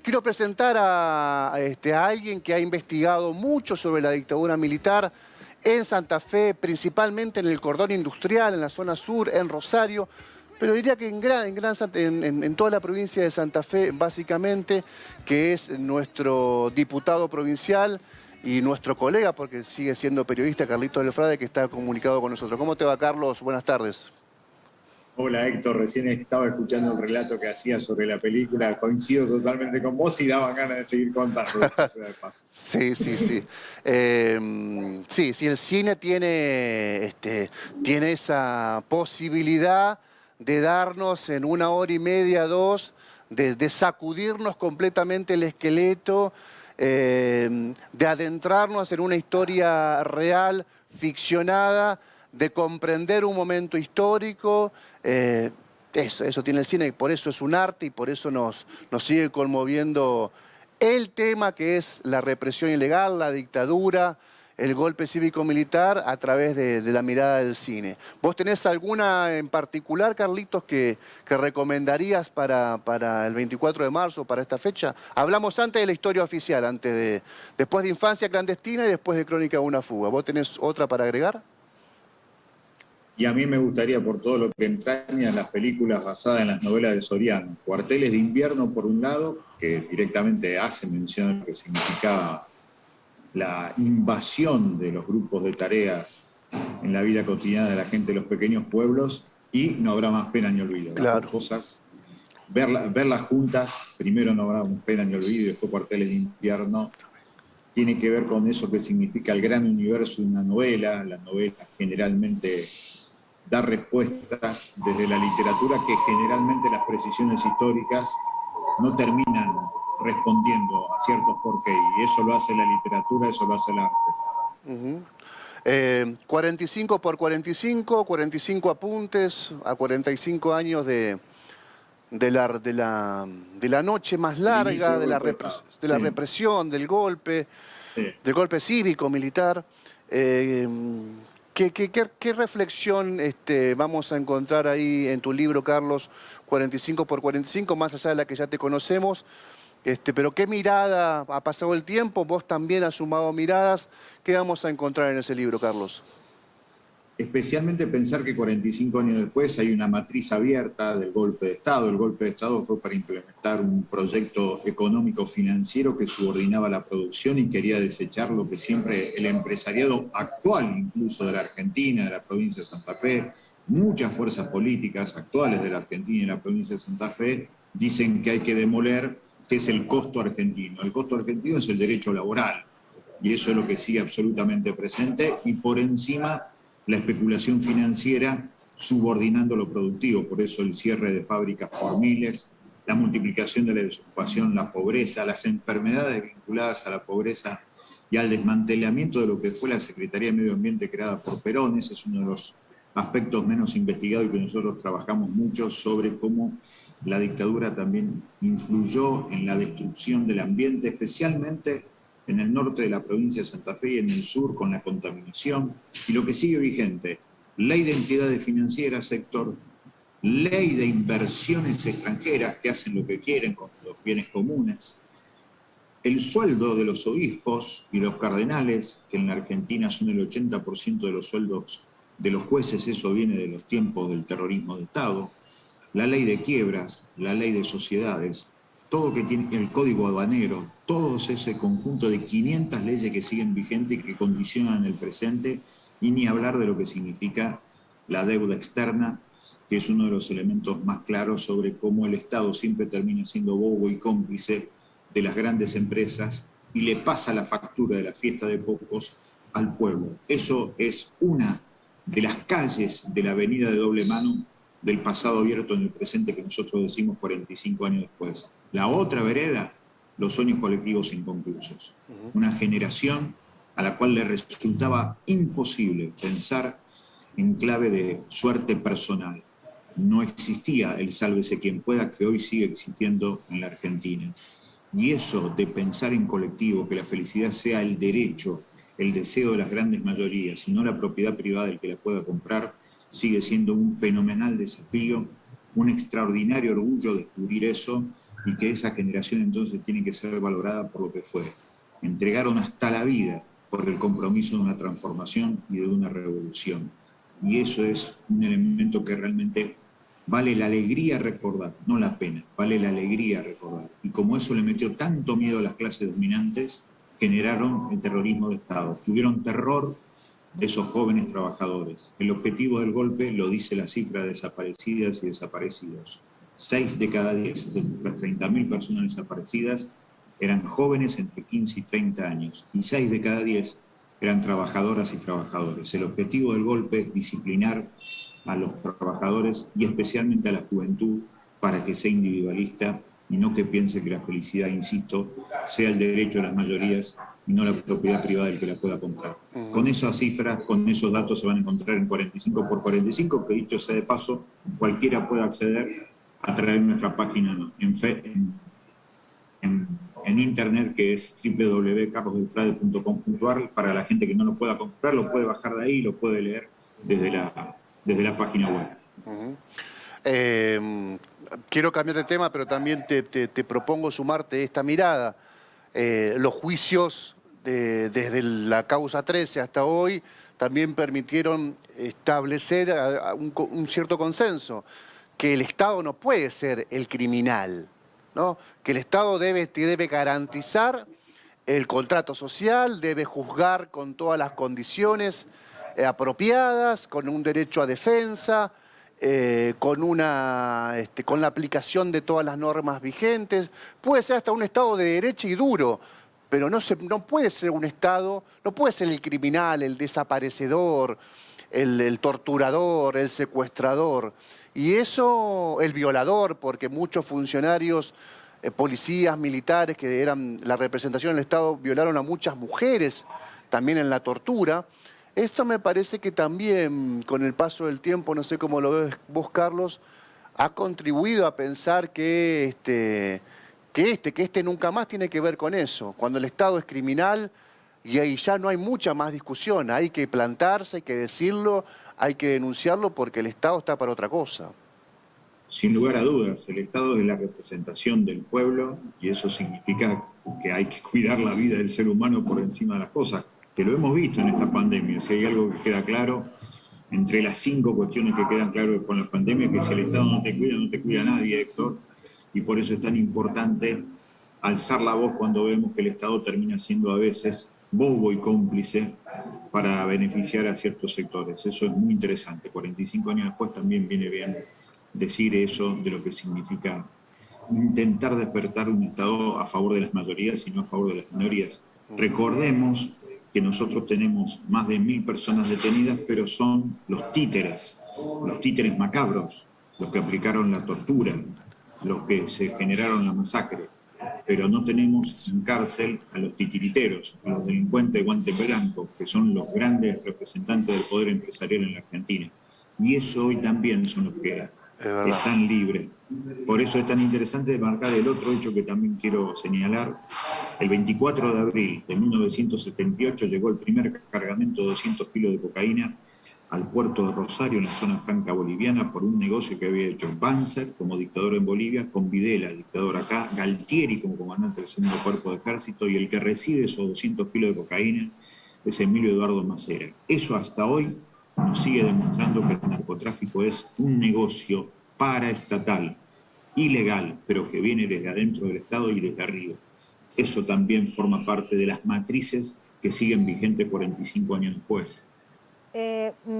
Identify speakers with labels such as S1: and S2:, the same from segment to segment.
S1: Quiero presentar a alguien que ha investigado mucho sobre la dictadura militar en Santa Fe, principalmente en el cordón industrial, en la zona sur, en Rosario, pero diría que en toda la provincia de Santa Fe, básicamente, que es nuestro diputado provincial y nuestro colega, porque sigue siendo periodista, Carlitos del Frade, que está comunicado con nosotros. ¿Cómo te va, Carlos? Buenas tardes.
S2: Hola Héctor, recién estaba escuchando el relato que hacía sobre la película, coincido totalmente con vos y daban ganas de seguir contando, dicho sea de paso.
S1: Sí, sí, sí. Sí, el cine tiene esa posibilidad de darnos en 1 hora y media, 2, de sacudirnos completamente el esqueleto, de adentrarnos en una historia real, ficcionada, de comprender un momento histórico. Eso tiene el cine y por eso es un arte y por eso nos sigue conmoviendo el tema que es la represión ilegal, la dictadura, el golpe cívico-militar a través de la mirada del cine. ¿Vos tenés alguna en particular, Carlitos, que recomendarías para el 24 de marzo, para esta fecha? Hablamos antes de la historia oficial, después de Infancia Clandestina y después de Crónica de una Fuga. ¿Vos tenés otra para agregar?
S2: Y a mí me gustaría, por todo lo que entrañan las películas basadas en las novelas de Soriano, Cuarteles de Invierno por un lado, que directamente hace mención a lo que significaba la invasión de los grupos de tareas en la vida cotidiana de la gente de los pequeños pueblos, y No habrá más pena ni olvido. Las
S1: Claro.
S2: dos cosas, verlas juntas, primero No habrá más pena ni olvido y después Cuarteles de Invierno, tiene que ver con eso que significa el gran universo de una novela. La novela generalmente da respuestas desde la literatura que generalmente las precisiones históricas no terminan respondiendo a ciertos porqués, y eso lo hace la literatura, eso lo hace el arte.
S1: 45 por 45, 45 apuntes a 45 años de la noche más larga, de la represión, del golpe cívico-militar. ¿Qué reflexión vamos a encontrar ahí en tu libro, Carlos, 45 por 45, más allá de la que ya te conocemos? Pero ¿qué mirada ha pasado el tiempo? Vos también has sumado miradas. ¿Qué vamos a encontrar en ese libro, Carlos?
S2: Especialmente pensar que 45 años después hay una matriz abierta del golpe de Estado. El golpe de Estado fue para implementar un proyecto económico-financiero que subordinaba la producción y quería desechar lo que siempre el empresariado actual, incluso de la Argentina, de la provincia de Santa Fe, muchas fuerzas políticas actuales de la Argentina y de la provincia de Santa Fe dicen que hay que demoler, que es el costo argentino. El costo argentino es el derecho laboral, y eso es lo que sigue absolutamente presente, y por encima la especulación financiera subordinando lo productivo. Por eso el cierre de fábricas por miles, la multiplicación de la desocupación, la pobreza, las enfermedades vinculadas a la pobreza y al desmantelamiento de lo que fue la Secretaría de Medio Ambiente creada por Perón. Ese es uno de los aspectos menos investigados y que nosotros trabajamos mucho, sobre cómo la dictadura también influyó en la destrucción del ambiente, especialmente en el norte de la provincia de Santa Fe y en el sur con la contaminación. Y lo que sigue vigente: ley de entidades financieras, sector, ley de inversiones extranjeras que hacen lo que quieren con los bienes comunes, el sueldo de los obispos y los cardenales, que en la Argentina son el 80% de los sueldos de los jueces, eso viene de los tiempos del terrorismo de Estado, la ley de quiebras, la ley de sociedades, todo que tiene el código aduanero, todo ese conjunto de 500 leyes que siguen vigentes y que condicionan el presente, y ni hablar de lo que significa la deuda externa, que es uno de los elementos más claros sobre cómo el Estado siempre termina siendo bobo y cómplice de las grandes empresas y le pasa la factura de la fiesta de pocos al pueblo. Eso es una de las calles de la avenida de doble mano del pasado abierto en el presente que nosotros decimos 45 años después. La otra vereda, los sueños colectivos inconclusos. Una generación a la cual le resultaba imposible pensar en clave de suerte personal. No existía el sálvese quien pueda, que hoy sigue existiendo en la Argentina. Y eso de pensar en colectivo, que la felicidad sea el derecho, el deseo de las grandes mayorías y no la propiedad privada del que la pueda comprar, sigue siendo un fenomenal desafío, un extraordinario orgullo descubrir eso, y que esa generación entonces tiene que ser valorada por lo que fue. Entregaron hasta la vida por el compromiso de una transformación y de una revolución. Y eso es un elemento que realmente vale la alegría recordar, no la pena, vale la alegría recordar. Y como eso le metió tanto miedo a las clases dominantes, generaron el terrorismo de Estado. Tuvieron terror de esos jóvenes trabajadores. El objetivo del golpe lo dice la cifra de desaparecidas y desaparecidos. 6 de cada 10 de las 30.000 personas desaparecidas eran jóvenes entre 15 y 30 años, y 6 de cada 10 eran trabajadoras y trabajadores. El objetivo del golpe es disciplinar a los trabajadores y especialmente a la juventud para que sea individualista y no que piense que la felicidad, insisto, sea el derecho de las mayorías y no la propiedad privada del que la pueda comprar. Con esas cifras, con esos datos se van a encontrar en 45 por 45, que dicho sea de paso, cualquiera puede acceder a través de nuestra página en internet, que es www.carlosdelfrade.com.ar. Para la gente que no lo pueda comprar, lo puede bajar de ahí y lo puede leer desde la página web.
S1: Quiero cambiar de tema, pero también te propongo sumarte esta mirada. Los juicios desde la causa 13 hasta hoy también permitieron establecer un cierto consenso, que el Estado no puede ser el criminal, ¿no? Que el Estado debe garantizar el contrato social, debe juzgar con todas las condiciones apropiadas, con un derecho a defensa, con la aplicación de todas las normas vigentes. Puede ser hasta un Estado de derecha y duro, pero no puede ser un Estado, no puede ser el criminal, el desaparecedor, el torturador, el secuestrador. Y eso, el violador, porque muchos funcionarios, policías, militares, que eran la representación del Estado, violaron a muchas mujeres, también en la tortura. Esto me parece que también, con el paso del tiempo, no sé cómo lo ves vos, Carlos, ha contribuido a pensar que este nunca más tiene que ver con eso. Cuando el Estado es criminal, y ahí ya no hay mucha más discusión, hay que plantarse, hay que decirlo, hay que denunciarlo, porque el Estado está para otra cosa.
S2: Sin lugar a dudas, el Estado es la representación del pueblo y eso significa que hay que cuidar la vida del ser humano por encima de las cosas, que lo hemos visto en esta pandemia. Si hay algo que queda claro, entre las 5 cuestiones que quedan claras con la pandemia, que si el Estado no te cuida nadie, Héctor, y por eso es tan importante alzar la voz cuando vemos que el Estado termina siendo a veces bobo y cómplice para beneficiar a ciertos sectores. Eso es muy interesante. 45 años después también viene bien decir eso de lo que significa intentar despertar un Estado a favor de las mayorías y no a favor de las minorías. Recordemos que nosotros tenemos más de 1.000 personas detenidas, pero son los títeres macabros, los que aplicaron la tortura, los que se generaron la masacre. Pero no tenemos en cárcel a los titiriteros, a los delincuentes de guante blanco, que son los grandes representantes del poder empresarial en la Argentina. Y eso hoy también son los que están libres. Por eso es tan interesante marcar el otro hecho que también quiero señalar. El 24 de abril de 1978 llegó el primer cargamento de 200 kilos de cocaína al puerto de Rosario, en la zona franca boliviana, por un negocio que había hecho Banzer como dictador en Bolivia, con Videla, dictador acá, Galtieri como comandante del segundo cuerpo de ejército, y el que recibe esos 200 kilos de cocaína es Emilio Eduardo Macera. Eso hasta hoy nos sigue demostrando que el narcotráfico es un negocio paraestatal, ilegal, pero que viene desde adentro del Estado y desde arriba. Eso también forma parte de las matrices que siguen vigentes 45 años después.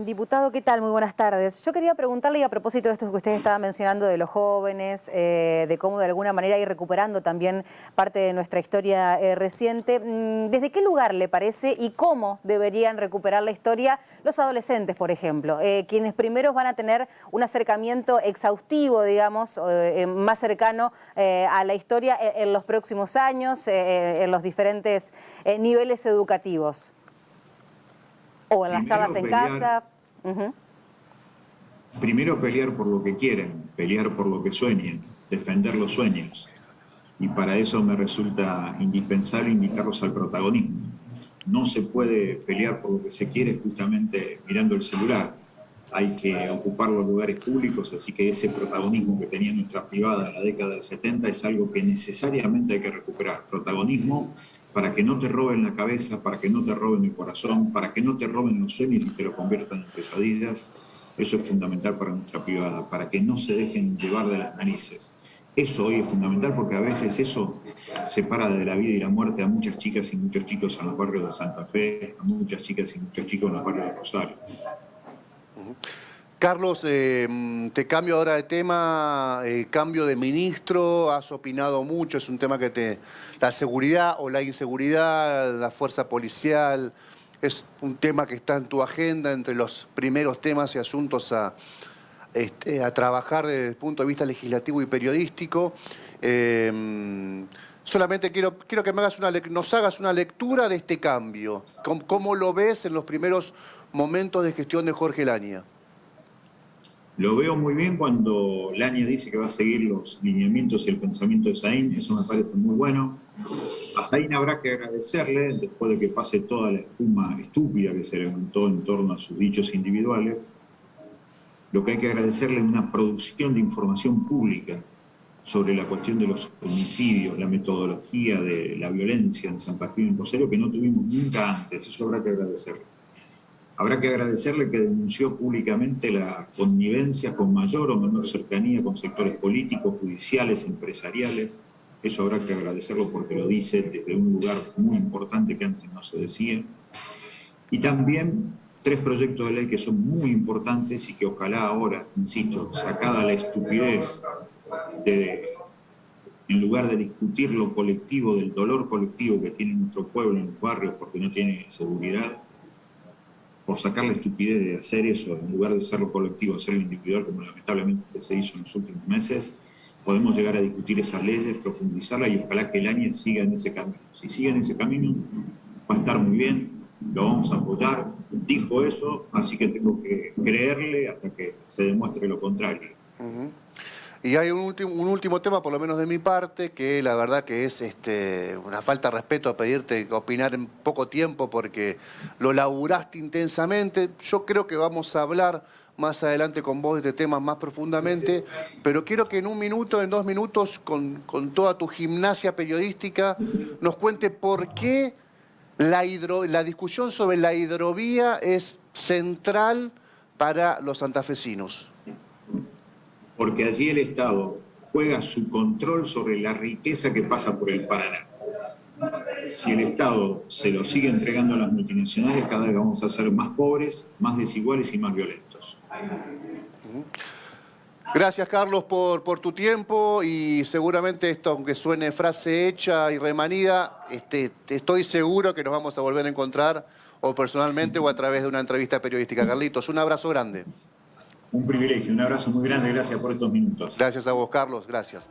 S3: Diputado, ¿qué tal? Muy buenas tardes. Yo quería preguntarle, y a propósito de esto que usted estaba mencionando de los jóvenes, de cómo de alguna manera ir recuperando también parte de nuestra historia reciente, ¿desde qué lugar le parece y cómo deberían recuperar la historia los adolescentes, por ejemplo? Quienes primeros van a tener un acercamiento exhaustivo, digamos, más cercano a la historia en los próximos años, en los diferentes niveles educativos. O en las charlas en casa.
S2: Primero pelear por lo que quieren, pelear por lo que sueñan, defender los sueños. Y para eso me resulta indispensable invitarlos al protagonismo. No se puede pelear por lo que se quiere justamente mirando el celular. hay que ocupar los lugares públicos, así que ese protagonismo que tenía nuestra privada en la década del 70 es algo que necesariamente hay que recuperar. Protagonismo para que no te roben la cabeza, para que no te roben el corazón, para que no te roben los sueños y te lo conviertan en pesadillas. Eso es fundamental para nuestra privada, para que no se dejen llevar de las narices. Eso hoy es fundamental porque a veces eso separa de la vida y la muerte a muchas chicas y muchos chicos en los barrios de Santa Fe, a muchas chicas y muchos chicos en los barrios de Rosario.
S1: Carlos, te cambio ahora de tema, cambio de ministro, has opinado mucho, es un tema que la seguridad o la inseguridad, la fuerza policial, es un tema que está en tu agenda entre los primeros temas y asuntos a trabajar desde el punto de vista legislativo y periodístico. Solamente quiero que nos hagas una lectura de este cambio. ¿Cómo lo ves en los primeros momentos de gestión de Jorge Laña?
S2: Lo veo muy bien cuando Laña dice que va a seguir los lineamientos y el pensamiento de Saín, eso me parece muy bueno. A Saín habrá que agradecerle, después de que pase toda la espuma estúpida que se levantó en torno a sus dichos individuales, lo que hay que agradecerle es una producción de información pública sobre la cuestión de los homicidios, la metodología de la violencia en Santa Fe y en Rosario, que no tuvimos nunca antes, eso habrá que agradecerle. Habrá que agradecerle que denunció públicamente la connivencia con mayor o menor cercanía con sectores políticos, judiciales, empresariales. Eso habrá que agradecerlo porque lo dice desde un lugar muy importante que antes no se decía. Y también 3 proyectos de ley que son muy importantes y que ojalá ahora, insisto, sacada la estupidez en lugar de discutir lo colectivo, del dolor colectivo que tiene nuestro pueblo en los barrios porque no tiene seguridad, por sacar la estupidez de hacer eso, en lugar de hacerlo colectivo, hacerlo individual, como lamentablemente se hizo en los últimos meses, podemos llegar a discutir esas leyes, profundizarlas y ojalá que el ANIA siga en ese camino. Si sigue en ese camino, va a estar muy bien, lo vamos a apoyar. Dijo eso, así que tengo que creerle hasta que se demuestre lo contrario.
S1: Y hay un último tema, por lo menos de mi parte, que la verdad que es una falta de respeto a pedirte opinar en poco tiempo porque lo laburaste intensamente. Yo creo que vamos a hablar más adelante con vos de este tema más profundamente, pero quiero que en 1 minuto, en 2 minutos, con toda tu gimnasia periodística, nos cuente por qué la discusión sobre la hidrovía es central para los santafesinos.
S2: Porque allí el Estado juega su control sobre la riqueza que pasa por el Paraná. Si el Estado se lo sigue entregando a las multinacionales, cada vez vamos a ser más pobres, más desiguales y más violentos.
S1: Gracias, Carlos, por tu tiempo y seguramente esto, aunque suene frase hecha y remanida, estoy seguro que nos vamos a volver a encontrar o personalmente o a través de una entrevista periodística. Carlitos, un abrazo grande.
S2: Un privilegio, un abrazo muy grande, gracias por estos minutos.
S1: Gracias a vos, Carlos, gracias.